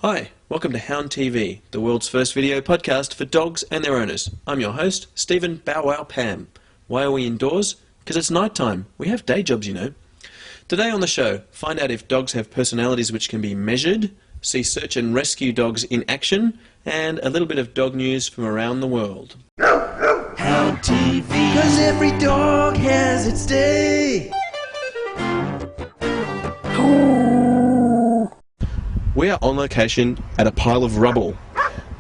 Hi, welcome to Hound TV, the world's first video podcast for dogs and their owners. I'm your host, Stephen Bow Wow Pam. Why are we indoors? Because it's night time. We have day jobs, you know. Today on the show, find out if dogs have personalities which can be measured, see search and rescue dogs in action, and a little bit of dog news from around the world. Hound TV, 'cause every dog has its day. We are on location at a pile of rubble,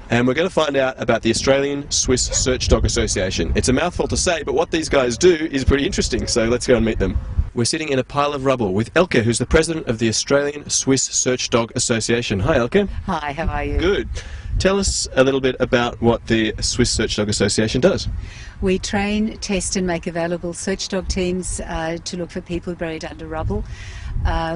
and we're going to find out about the Australian Swiss Search Dog Association. It's a mouthful to say, but what these guys do is pretty interesting, so let's go and meet them. We're sitting in a pile of rubble with Elke, who's the president of the Australian Swiss Search Dog Association. Hi, Elke. Hi, how are you? Good. Tell us a little bit about what the Swiss Search Dog Association does. We train, test and make available search dog teams to look for people buried under rubble.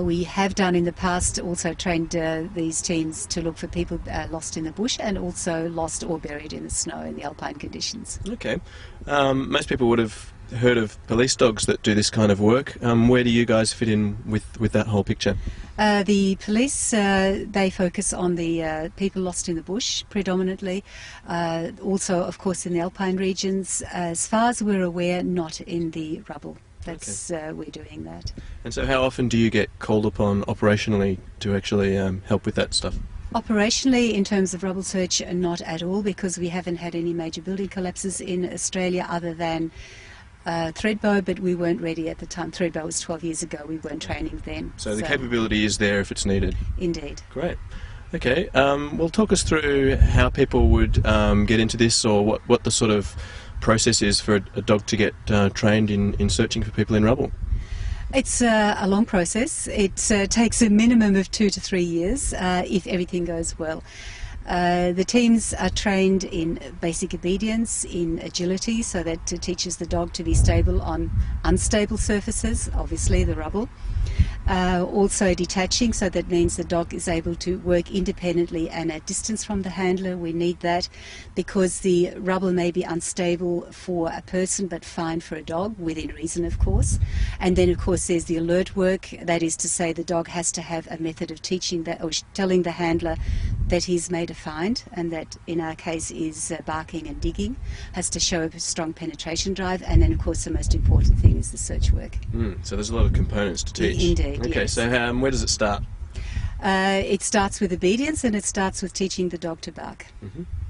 We have done in the past also trained these teams to look for people lost in the bush and also lost or buried in the snow in the alpine conditions. Okay. Most people would have heard of police dogs that do this kind of work. Where do you guys fit in with that whole picture? The police, they focus on the people lost in the bush predominantly. Also, of course, in the alpine regions. As far as we're aware, not in the rubble. That's we're doing that. And so how often do you get called upon operationally to actually help with that stuff? Operationally, in terms of rubble search, not at all, because we haven't had any major building collapses in Australia other than Thredbo, but we weren't ready at the time. Thredbo was 12 years ago. We weren't training then. So the capability is there if it's needed? Indeed. Great. Okay. Well, talk us through how people would get into this, or what the sort of process is for a dog to get trained in searching for people in rubble. It's a long process. It takes a minimum of 2 to 3 years if everything goes well. The teams are trained in basic obedience, in agility, so that teaches the dog to be stable on unstable surfaces, obviously the rubble. Also detaching, so that means the dog is able to work independently and at distance from the handler. We need that because the rubble may be unstable for a person but fine for a dog, within reason of course. And then of course there's the alert work, that is to say the dog has to have a method of teaching that, or telling the handler that he's made a find, and that in our case is barking and digging, has to show a strong penetration drive, and then of course the most important thing is the search work. So there's a lot of components to teach. Indeed. Okay, yes. so where does it start? It starts with obedience, and it starts with teaching the dog to bark.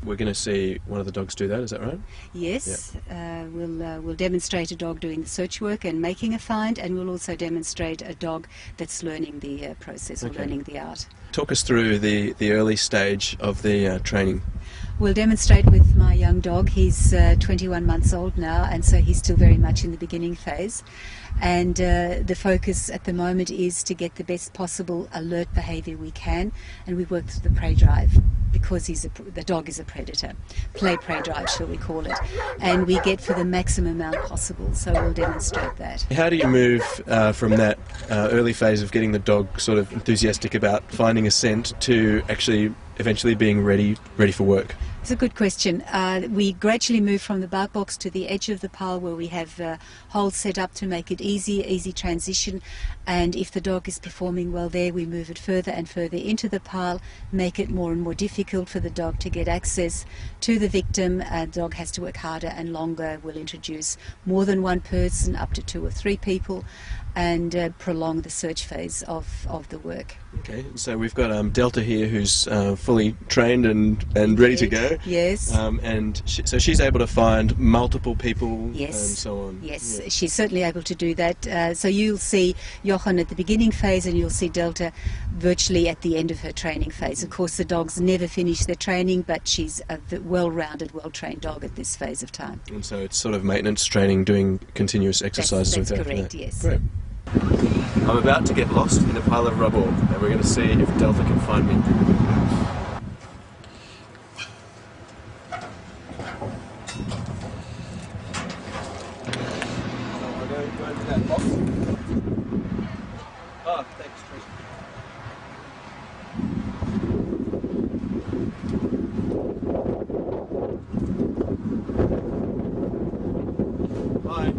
We're going to see one of the dogs do that, is that right? Yes, we'll demonstrate a dog doing the search work and making a find, and we'll also demonstrate a dog that's learning the process or learning the art. Talk us through the early stage of the training. We'll demonstrate with my young dog. He's 21 months old now, and so he's still very much in the beginning phase. And the focus at the moment is to get the best possible alert behaviour we can, and we work through the prey drive because the dog is a predator. Play-prey drive, shall we call it. And we get for the maximum amount possible, so we'll demonstrate that. How do you move from that early phase of getting the dog sort of enthusiastic about finding a scent to actually eventually being ready for work? It's a good question. We gradually move from the bark box to the edge of the pile where we have holes set up to make it easy transition, and if the dog is performing well there, we move it further and further into the pile, make it more and more difficult for the dog to get access to the victim. The dog has to work harder and longer. We'll introduce more than one person, up to 2 or 3 people, and prolong the search phase of the work. Okay, so we've got Delta here, who's fully trained and ready to go. Yes. And so she's able to find multiple people. Yes. And so on. Yes, Yeah. she's certainly able to do that. So you'll see Jochen at the beginning phase, and you'll see Delta virtually at the end of her training phase. Of course, the dogs never finish their training, but she's a well-rounded, well-trained dog at this phase of time. And so it's sort of maintenance training, doing continuous exercises That's with her. correct, yes. Great. I'm about to get lost in a pile of rubble, and we're going to see if Delta can find me. Go into that box. Oh, thanks, Tracy. Bye.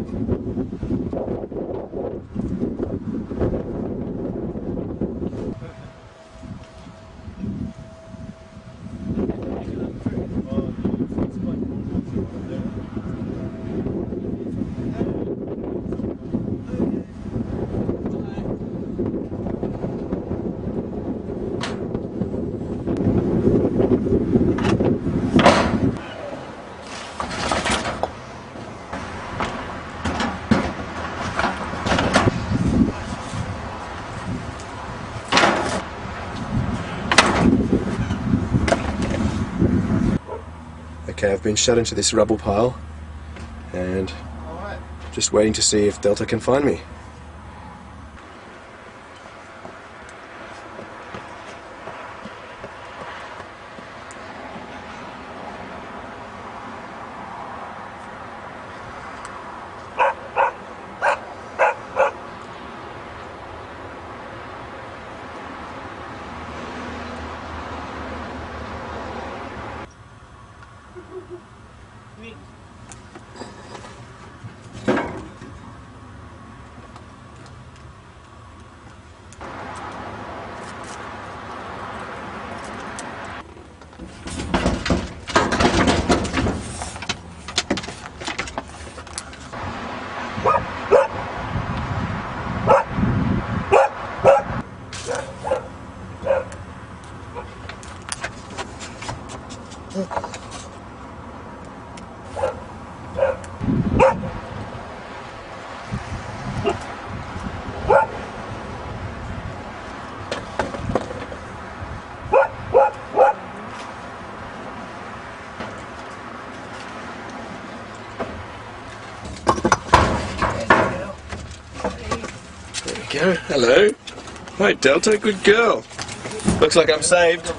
Okay, I've been shut into this rubble pile and just waiting to see if Delta can find me. There we go. Hello. Hi, Delta. Good girl. Looks like I'm saved. How's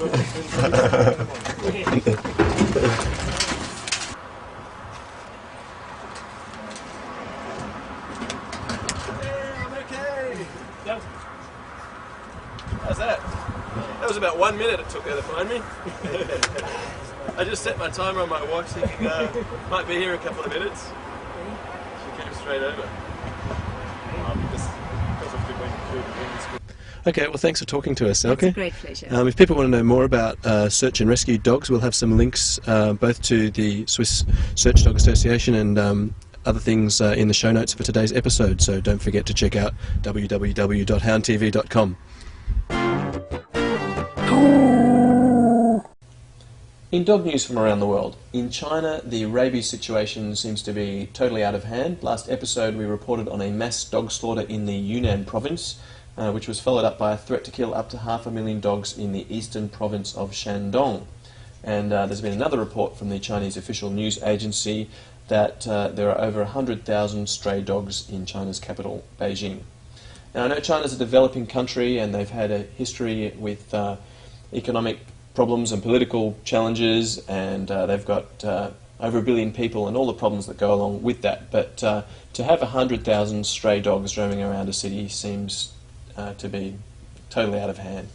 that? That was about 1 minute it took her to find me. I just set my timer on my watch thinking, might be here a couple of minutes. She came straight over. Okay, well thanks for talking to us, Elke. It's a great pleasure. If people want to know more about search and rescue dogs, we'll have some links both to the Swiss Search Dog Association and other things in the show notes for today's episode, so don't forget to check out www.houndtv.com. In dog news from around the world, in China the rabies situation seems to be totally out of hand. Last episode we reported on a mass dog slaughter in the Yunnan province, which was followed up by a threat to kill up to 500,000 dogs in the eastern province of Shandong. And there's been another report from the Chinese official news agency that there are over 100,000 stray dogs in China's capital, Beijing. Now I know China's a developing country and they've had a history with economic problems and political challenges, and they've got over 1 billion people and all the problems that go along with that. But to have 100,000 stray dogs roaming around a city seems to be totally out of hand.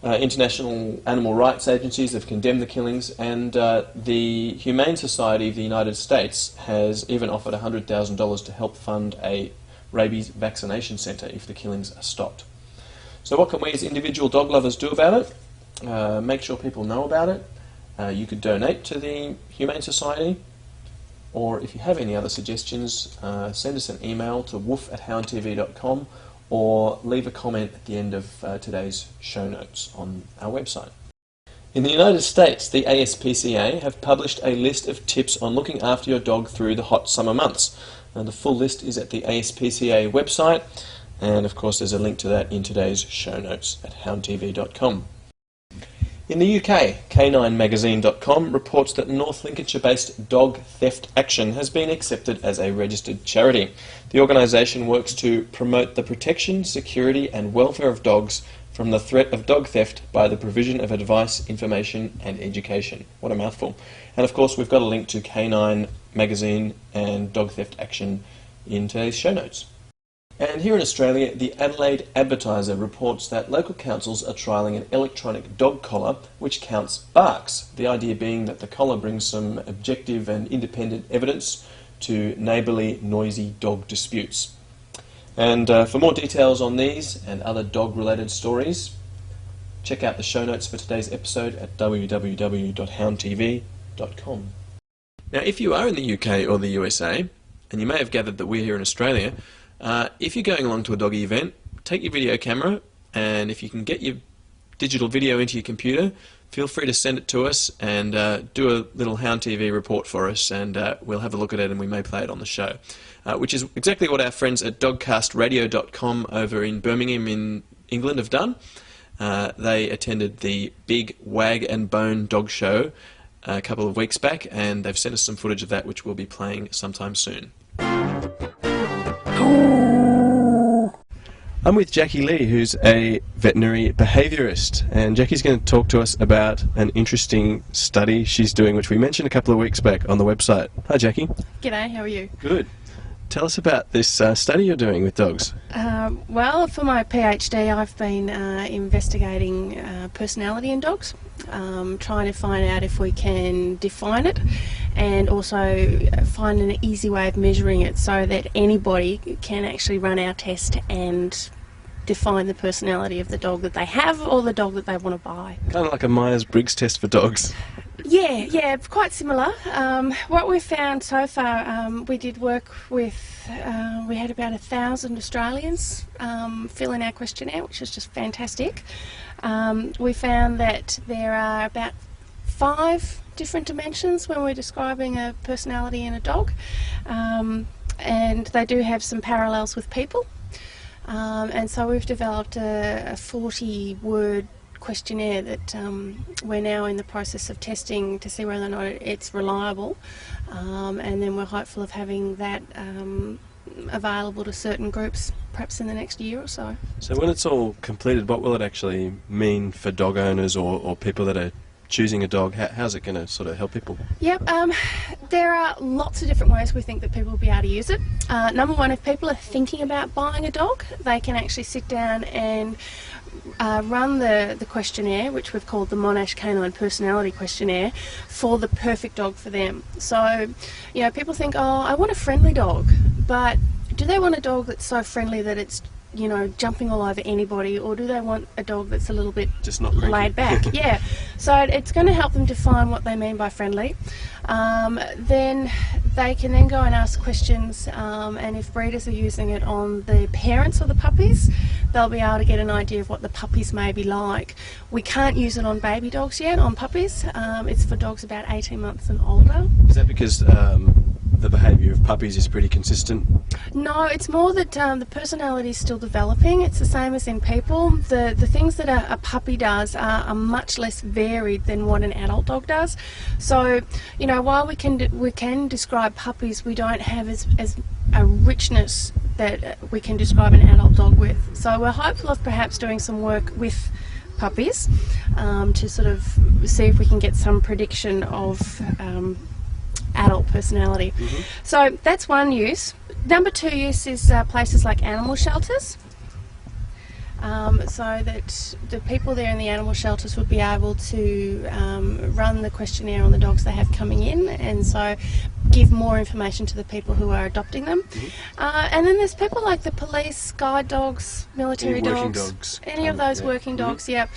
International animal rights agencies have condemned the killings, and the Humane Society of the United States has even offered $100,000 to help fund a rabies vaccination centre if the killings are stopped. So what can we as individual dog lovers do about it? Make sure people know about it. You could donate to the Humane Society, or if you have any other suggestions, send us an email to woof@houndtv.com or leave a comment at the end of today's show notes on our website. In the United States, the ASPCA have published a list of tips on looking after your dog through the hot summer months. And the full list is at the ASPCA website, and of course there's a link to that in today's show notes at houndtv.com. In the UK, K9magazine.com reports that North Lincolnshire-based Dog Theft Action has been accepted as a registered charity. The organisation works to promote the protection, security and welfare of dogs from the threat of dog theft by the provision of advice, information and education. What a mouthful. And of course we've got a link to K9 Magazine and Dog Theft Action in today's show notes. And here in Australia, the Adelaide Advertiser reports that local councils are trialling an electronic dog collar which counts barks, the idea being that the collar brings some objective and independent evidence to neighbourly noisy dog disputes. And for more details on these and other dog-related stories, check out the show notes for today's episode at www.houndtv.com. Now, if you are in the UK or the USA, and you may have gathered that we're here in Australia, if you're going along to a doggy event, take your video camera, and if you can get your digital video into your computer, feel free to send it to us and do a little Hound TV report for us, and we'll have a look at it and we may play it on the show. Which is exactly what our friends at dogcastradio.com over in Birmingham in England have done. They attended the big Wag and Bone dog show a couple of weeks back, and they've sent us some footage of that, which we'll be playing sometime soon. I'm with Jackie Lee, who's a veterinary behaviourist, and Jackie's going to talk to us about an interesting study she's doing, which we mentioned a couple of weeks back on the website. Hi, Jackie. G'day, how are you? Good. Tell us about this study you're doing with dogs. Well, for my PhD, I've been investigating personality in dogs, trying to find out if we can define it and also find an easy way of measuring it so that anybody can actually run our test and define the personality of the dog that they have or the dog that they want to buy. Kind of like a Myers-Briggs test for dogs. Yeah, quite similar. What we've found so far, we did work with, we had about 1,000 Australians fill in our questionnaire, which is just fantastic. We found that there are about 5 different dimensions when we're describing a personality in a dog, and they do have some parallels with people. And so we've developed a 40-word questionnaire that we're now in the process of testing to see whether or not it's reliable, and then we're hopeful of having that available to certain groups perhaps in the next year or so. So when it's all completed, what will it actually mean for dog owners or people that are choosing a dog? How's it going to sort of help people? Yep, there are lots of different ways we think that people will be able to use it. Number one, if people are thinking about buying a dog, they can actually sit down and run the questionnaire, which we've called the Monash Canine Personality Questionnaire, for the perfect dog for them. So, you know, people think, oh, I want a friendly dog, but do they want a dog that's so friendly that it's, you know, jumping all over anybody, or do they want a dog that's a little bit just not cranky, laid back? Yeah, so it's going to help them define what they mean by friendly. Then they can then go and ask questions, and if breeders are using it on the parents of the puppies, they'll be able to get an idea of what the puppies may be like. We can't use it on baby dogs yet, on puppies. It's for dogs about 18 months and older. Is that because the behaviour of puppies is pretty consistent? No, it's more that the personality is still developing. It's the same as in people. The things that a puppy does are much less varied than what an adult dog does. So, you know, while we can describe puppies, we don't have as a richness that we can describe an adult dog with. So we're hopeful of perhaps doing some work with puppies to sort of see if we can get some prediction of adult personality. Mm-hmm. So that's one use. Number 2 use is places like animal shelters. So that the people there in the animal shelters would be able to run the questionnaire on the dogs they have coming in, and so give more information to the people who are adopting them. Mm-hmm. And then there's people like the police, guide dogs, military dogs, any of those yeah. working dogs, yep.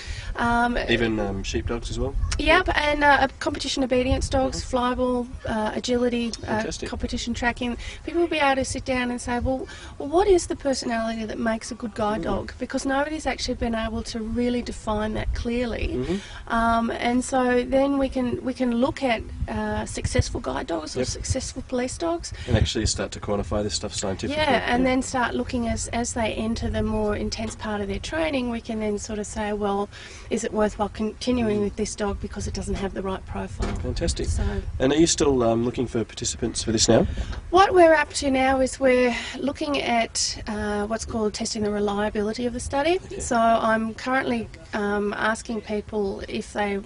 Even sheepdogs as well? Yep, and competition obedience dogs, flyball, agility, Fantastic. competition tracking. People will be able to sit down and say, well, what is the personality that makes a good guide dog? Because nobody's actually been able to really define that clearly. Mm-hmm. And so then we can look at successful guide dogs or successful police dogs. And actually start to quantify this stuff scientifically. Yeah, and then start looking as they enter the more intense part of their training, we can then sort of say, well, is it worthwhile continuing with this dog because it doesn't have the right profile? Fantastic. So, and are you still looking for participants for this now? what we're up to now is we're looking at what's called testing the reliability of the study. Okay. So I'm currently asking people if they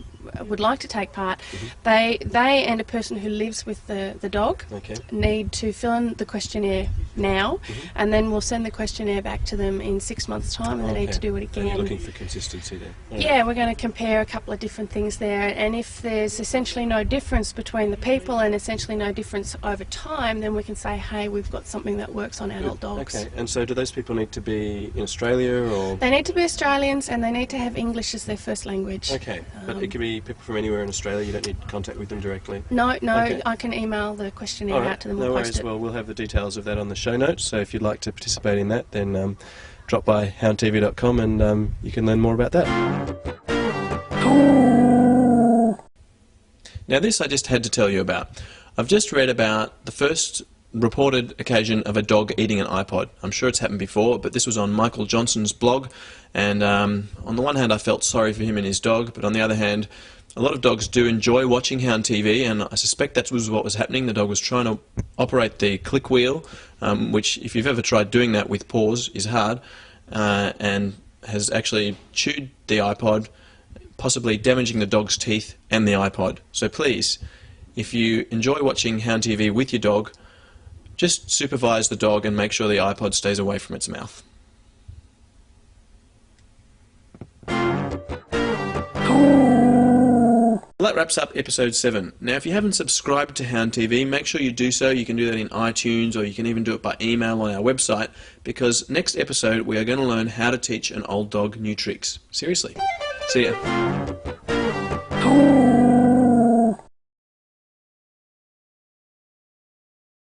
would like to take part. Mm-hmm. They and a person who lives with the dog Okay. need to fill in the questionnaire now, Mm-hmm. and then we'll send the questionnaire back to them in 6 months' time, and they need Okay. to do it And again. you're looking for consistency there. All Yeah, we're going to compare a couple of different things there, and if there's essentially no difference between the people and essentially no difference over time, then we can say, hey, we've got something that works on adult dogs. Okay, and so do those people need to be in Australia or...? They need to be Australians, and they need to have English as their first language. Okay, but it could be people from anywhere in Australia, you don't need contact with them directly? No, Okay. I can email the questionnaire All right, out to them no or worries. post it. Well, we'll have the details of that on the show notes, so if you'd like to participate in that, then drop by houndtv.com and you can learn more about that. Now this I just had to tell you about. I've just read about the first reported occasion of a dog eating an iPod. I'm sure it's happened before, but this was on Michael Johnson's blog, and on the one hand I felt sorry for him and his dog, but on the other hand A lot of dogs do enjoy watching Hound TV, and I suspect that was what was happening. The dog was trying to operate the click wheel, which, if you've ever tried doing that with paws, is hard, and has actually chewed the iPod, possibly damaging the dog's teeth and the iPod. So please, if you enjoy watching Hound TV with your dog, just supervise the dog and make sure the iPod stays away from its mouth. Well, that wraps up episode 7. Now, if you haven't subscribed to Hound TV, make sure you do so. You can do that in iTunes, or you can even do it by email on our website, because next episode we are going to learn how to teach an old dog new tricks. Seriously. See ya.